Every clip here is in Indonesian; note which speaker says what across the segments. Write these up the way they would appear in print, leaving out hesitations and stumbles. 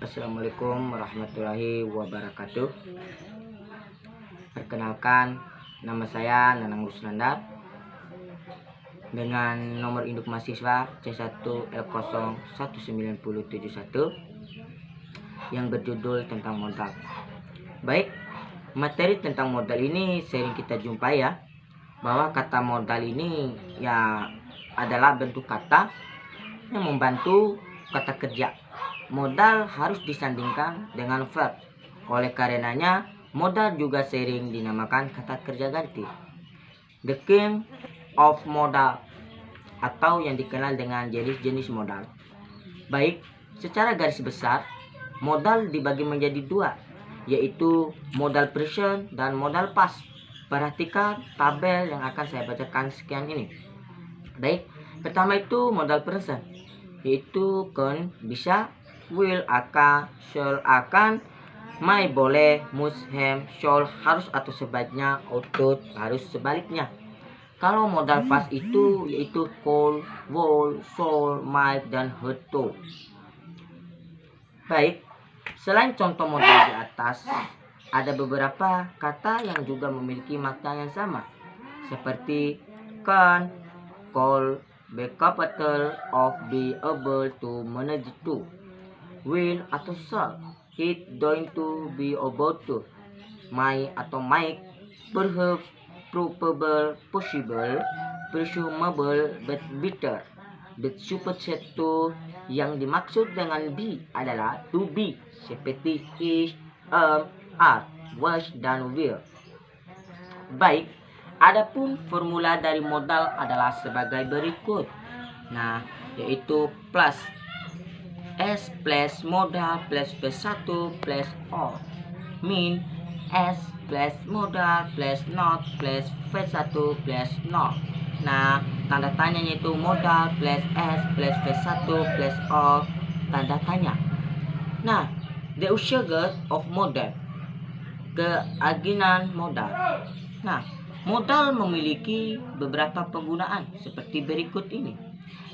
Speaker 1: Assalamualaikum warahmatullahi wabarakatuh. Perkenalkan, nama saya Nanang Rusnanda dengan nomor induk mahasiswa C1L01971 yang berjudul tentang modal. Baik, materi tentang modal ini sering kita jumpai ya, bahwa kata modal ini ya adalah bentuk kata yang membantu kata kerja. Modal harus disandingkan dengan verb. Oleh karenanya, modal juga sering dinamakan kata kerja ganti. The king of modal, atau yang dikenal dengan jenis-jenis modal. Baik, secara garis besar, modal dibagi menjadi dua, yaitu modal present dan modal past. Perhatikan tabel yang akan saya bacakan sekian ini. Baik, pertama itu modal present, yaitu can, bisa, will, akan, shall, akan, may, boleh, must, have, shall, harus atau sebaliknya, ought, harus sebaliknya. Kalau modal past itu yaitu could, would, shall, might, dan had to. Baik, selain contoh modal di atas, ada beberapa kata yang juga memiliki makna yang sama, seperti can, call, be capable of, be able to, manage to, will atau shall, it, going to, be about to, may atau might, perhaps, probable, possible, presumable, but better, but supposed to. Yang dimaksud dengan be adalah to be, seperti is, are, was, dan will. Baik, adapun formula dari modal adalah sebagai berikut. Nah, yaitu plus S plus modal plus V1 plus O, min S plus modal plus not plus V1 plus not. Nah, tanda tanyanya itu modal plus S plus V1 plus O, tanda tanya. Nah, the usage of modal, keaginan modal. Nah, modal memiliki beberapa penggunaan seperti berikut ini.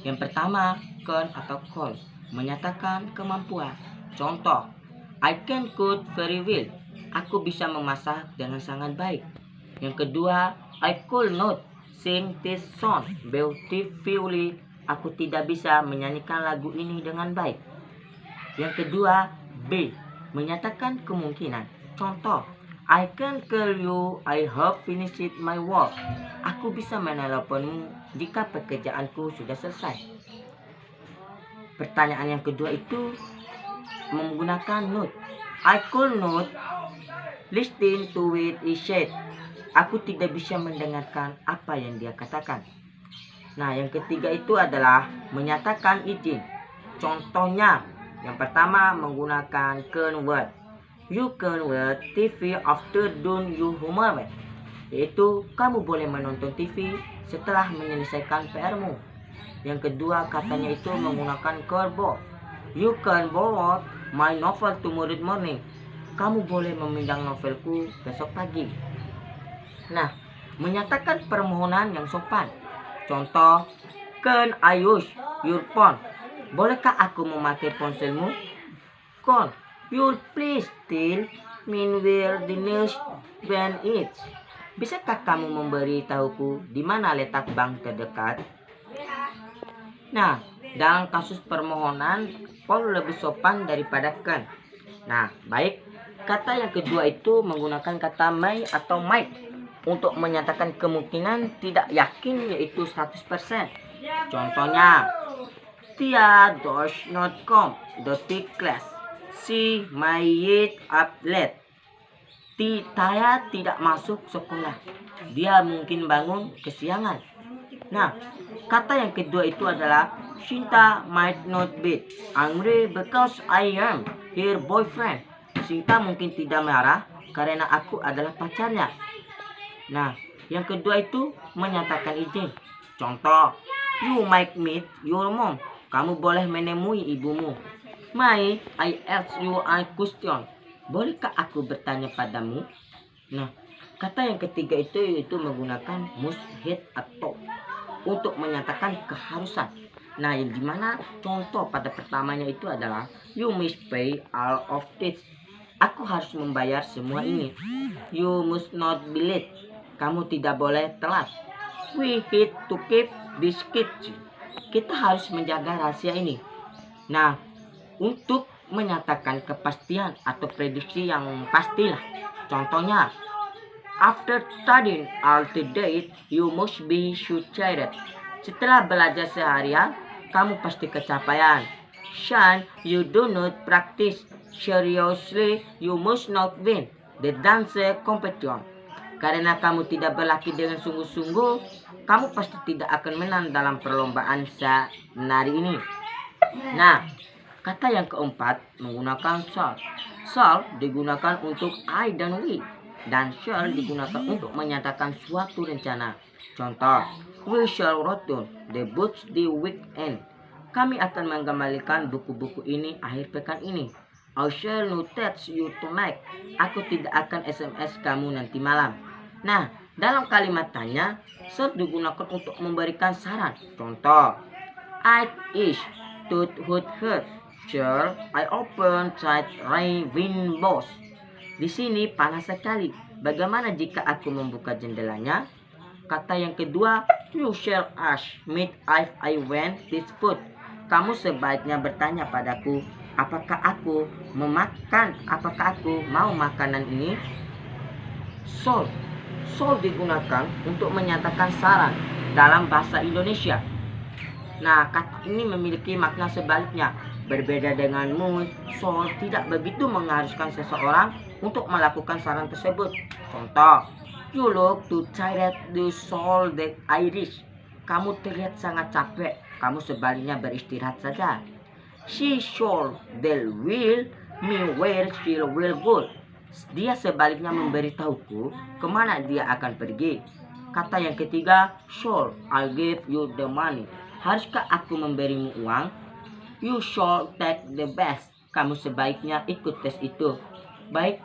Speaker 1: Yang pertama, can atau call, menyatakan kemampuan. Contoh, I can cook very well, aku bisa memasak dengan sangat baik. Yang kedua, I could not sing this song beautifully, aku tidak bisa menyanyikan lagu ini dengan baik. Yang kedua, B, menyatakan kemungkinan. Contoh, I can tell you I have finished my work, aku bisa menelponmu jika pekerjaanku sudah selesai. Pertanyaan yang kedua itu menggunakan not. I could not listen to what he said, aku tidak bisa mendengarkan apa yang dia katakan. Nah, yang ketiga itu adalah menyatakan izin. Contohnya, yang pertama menggunakan can watch, you can watch TV after doing your homework, yaitu kamu boleh menonton TV setelah menyelesaikan PR-mu. Yang kedua katanya itu menggunakan can borrow, you can borrow my novel tomorrow morning, kamu boleh meminjam novelku besok pagi. Nah, menyatakan permohonan yang sopan. Contoh, can I use your phone, bolehkah aku memakai ponselmu? Can you please tell me where the nearest bank is, bisakah kamu memberi tahuku di mana letak bank terdekat? Nah, dalam kasus permohonan, Paul lebih sopan daripada can. Nah, baik, kata yang kedua itu menggunakan kata may atau might untuk menyatakan kemungkinan tidak yakin, yaitu 100%. Contohnya, Tia does not come to class, she may get up late. Tia tidak masuk sekolah, dia mungkin bangun kesiangan. Nah, kata yang kedua itu adalah Sinta might not be angry because I am her boyfriend. Sinta mungkin tidak marah karena aku adalah pacarnya. Nah, yang kedua itu menyatakan izin. Contoh, you might meet your mom, kamu boleh menemui ibumu. May I ask you a question, bolehkah aku bertanya padamu? Nah, kata yang ketiga itu menggunakan must, have, atau untuk menyatakan keharusan. Nah, yang dimana contoh pada pertamanya itu adalah you must pay all of this. Aku harus membayar semua ini. You must not be late. Kamu tidak boleh telat. We need to keep this secret. Kita harus menjaga rahasia ini. Nah, untuk menyatakan kepastian atau prediksi yang pastilah. Contohnya, after studying all the day, you must be succeeded. Setelah belajar seharian, kamu pasti kecapaian. Shine, you do not practice seriously, you must not win the dance competition. Karena kamu tidak berlatih dengan sungguh-sungguh, kamu pasti tidak akan menang dalam perlombaan senari ini. Nah, kata yang keempat menggunakan shall. Shall digunakan untuk I dan we, dan shall digunakan untuk menyatakan suatu rencana. Contoh, we shall return the books the weekend. Kami akan mengembalikan buku-buku ini akhir pekan ini. I shall not text you tonight. Aku tidak akan SMS kamu nanti malam. Nah, dalam kalimat tanya, shall digunakan untuk memberikan saran. Contoh, I is to hood hurt. Sure, I open side windows. Di sini panas sekali. Bagaimana jika aku membuka jendelanya? Kata yang kedua, you shall ask me if I want this food. Kamu sebaiknya bertanya padaku, apakah aku mau makanan ini? Shall digunakan untuk menyatakan saran dalam bahasa Indonesia. Nah, kata ini memiliki makna sebaliknya. Berbeda dengan must, shall tidak begitu mengharuskan seseorang untuk melakukan saran tersebut. Contoh, you look too tired to solve the Irish. Kamu terlihat sangat capek. Kamu sebaliknya beristirahat saja. She shall will me where she will go. Dia sebaliknya memberitahuku kemana dia akan pergi. Kata yang ketiga, shall I give you the money. Haruskah aku memberimu uang? You shall take the best. Kamu sebaiknya ikut tes itu. Baik,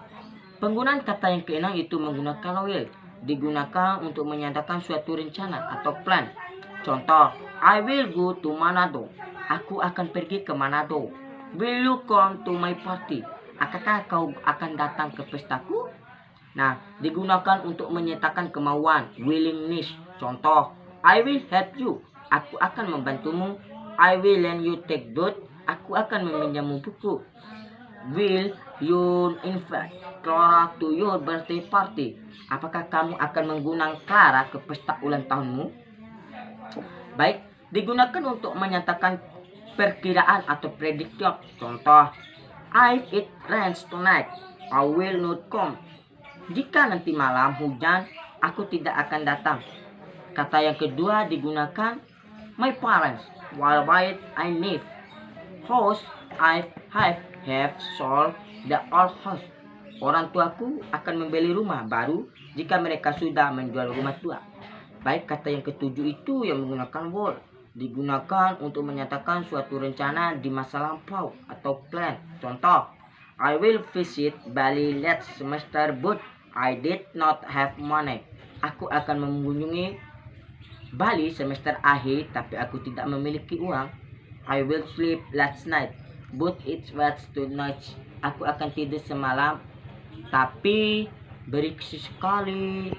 Speaker 1: penggunaan kata yang keenam itu menggunakan will. Digunakan untuk menyatakan suatu rencana atau plan. Contoh, I will go to Manado. Aku akan pergi ke Manado. Will you come to my party? Apakah kau akan datang ke pestaku? Nah, digunakan untuk menyatakan kemauan, willingness. Contoh, I will help you. Aku akan membantumu. I will lend you textbook. Aku akan meminjammu buku. Will you invite Clara to your birthday party? Apakah kamu akan mengundang Clara ke pesta ulang tahunmu? Baik, digunakan untuk menyatakan perkiraan atau prediction. Contoh, if it rains tonight, I will not come. Jika nanti malam hujan, aku tidak akan datang. Kata yang kedua digunakan my parents while I live. House I have sold the old house. Orang tuaku akan membeli rumah baru jika mereka sudah menjual rumah tua. Baik, kata yang ketujuh itu yang menggunakan will. Digunakan untuk menyatakan suatu rencana di masa lampau atau plan. Contoh, I will visit Bali last semester but I did not have money. Aku akan mengunjungi Bali semester akhir tapi aku tidak memiliki uang. I will sleep last night but it was too much. Aku akan tidur semalam tapi beriksi sekali.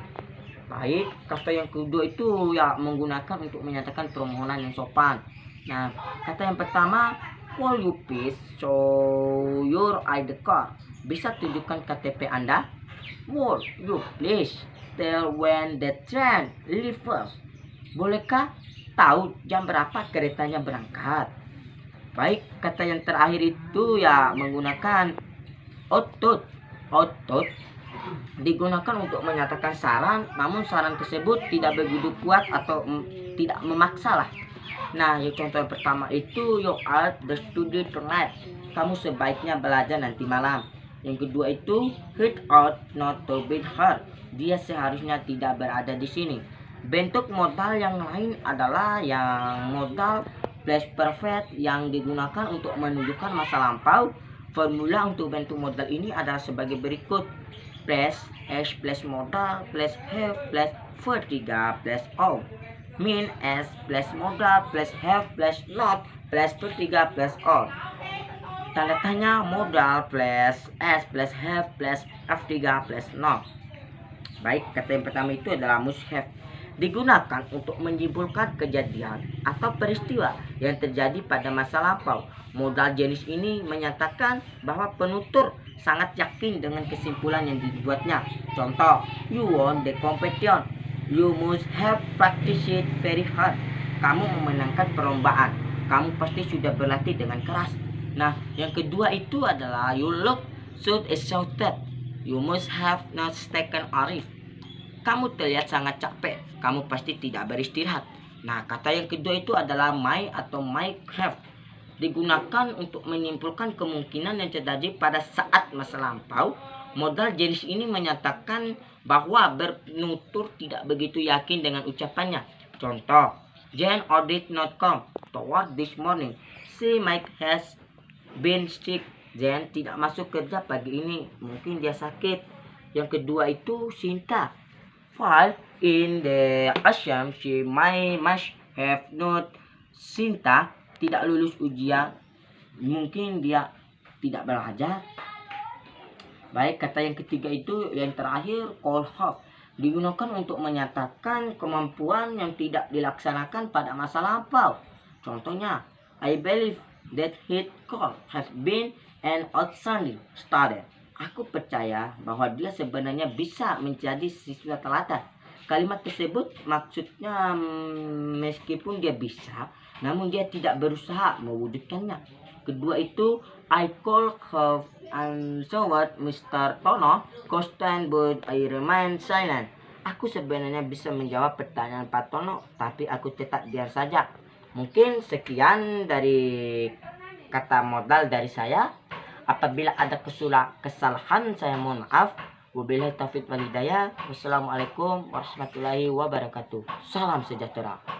Speaker 1: Baik, kata yang kedua itu ya menggunakan untuk menyatakan permohonan yang sopan. Nah, kata yang pertama, will you please show your ID card? Bisa tunjukkan KTP Anda? Will you please tell when the train leaves? Bolehkah tahu jam berapa keretanya berangkat? Baik, kata yang terakhir itu ya menggunakan ought. Digunakan untuk menyatakan saran, namun saran tersebut tidak begitu kuat atau tidak memaksa lah. Nah, yang contoh yang pertama itu you are the study tonight. Kamu sebaiknya belajar nanti malam. Yang kedua itu head out not to be hurt. Dia seharusnya tidak berada di sini. Bentuk modal yang lain adalah yang modal past perfect yang digunakan untuk menunjukkan masa lampau. Formula untuk bentuk modal ini adalah sebagai berikut. Plus S plus modal plus have plus vertiga plus O. Mean as plus modal plus have plus not plus per3 plus all. Tanda tanya modal plus S plus have plus F3 plus not. Baik, kata yang pertama itu adalah must have. Digunakan untuk menyimpulkan kejadian atau peristiwa yang terjadi pada masa lampau. Modal jenis ini menyatakan bahwa penutur sangat yakin dengan kesimpulan yang dibuatnya. Contoh, you won the competition. You must have practiced it very hard. Kamu memenangkan perlombaan. Kamu pasti sudah berlatih dengan keras. Nah, yang kedua itu adalah you look so exhausted. You must have not taken a rest. Kamu terlihat sangat capek. Kamu pasti tidak beristirahat. Nah, kata yang kedua itu adalah might atau might have. Digunakan untuk menyimpulkan kemungkinan yang terjadi pada saat masa lampau. Modal jenis ini menyatakan bahwa penutur tidak begitu yakin dengan ucapannya. Contoh, Jane or did not come toward this morning. She might has been sick. Jane tidak masuk kerja pagi ini. Mungkin dia sakit. Yang kedua itu Sinta. While in the exam she must have not. Sinta tidak lulus ujian. Mungkin dia tidak belajar. Baik, kata yang ketiga itu yang terakhir call have. Digunakan untuk menyatakan kemampuan yang tidak dilaksanakan pada masa lampau. Contohnya, I believe that his call has been an outstanding student. Aku percaya bahwa dia sebenarnya bisa menjadi siswa teladan. Kalimat tersebut maksudnya meskipun dia bisa, namun dia tidak berusaha mewujudkannya. Kedua itu, I could have answered Mr. Tono question but I remain silent. Aku sebenarnya bisa menjawab pertanyaan Pak Tono, tapi aku tetap diam saja. Mungkin sekian dari kata modal dari saya. Apabila ada kesalahan saya mohon maaf. Wabillahi taufiq wal hidayah. Wassalamualaikum warahmatullahi wabarakatuh. Salam sejahtera.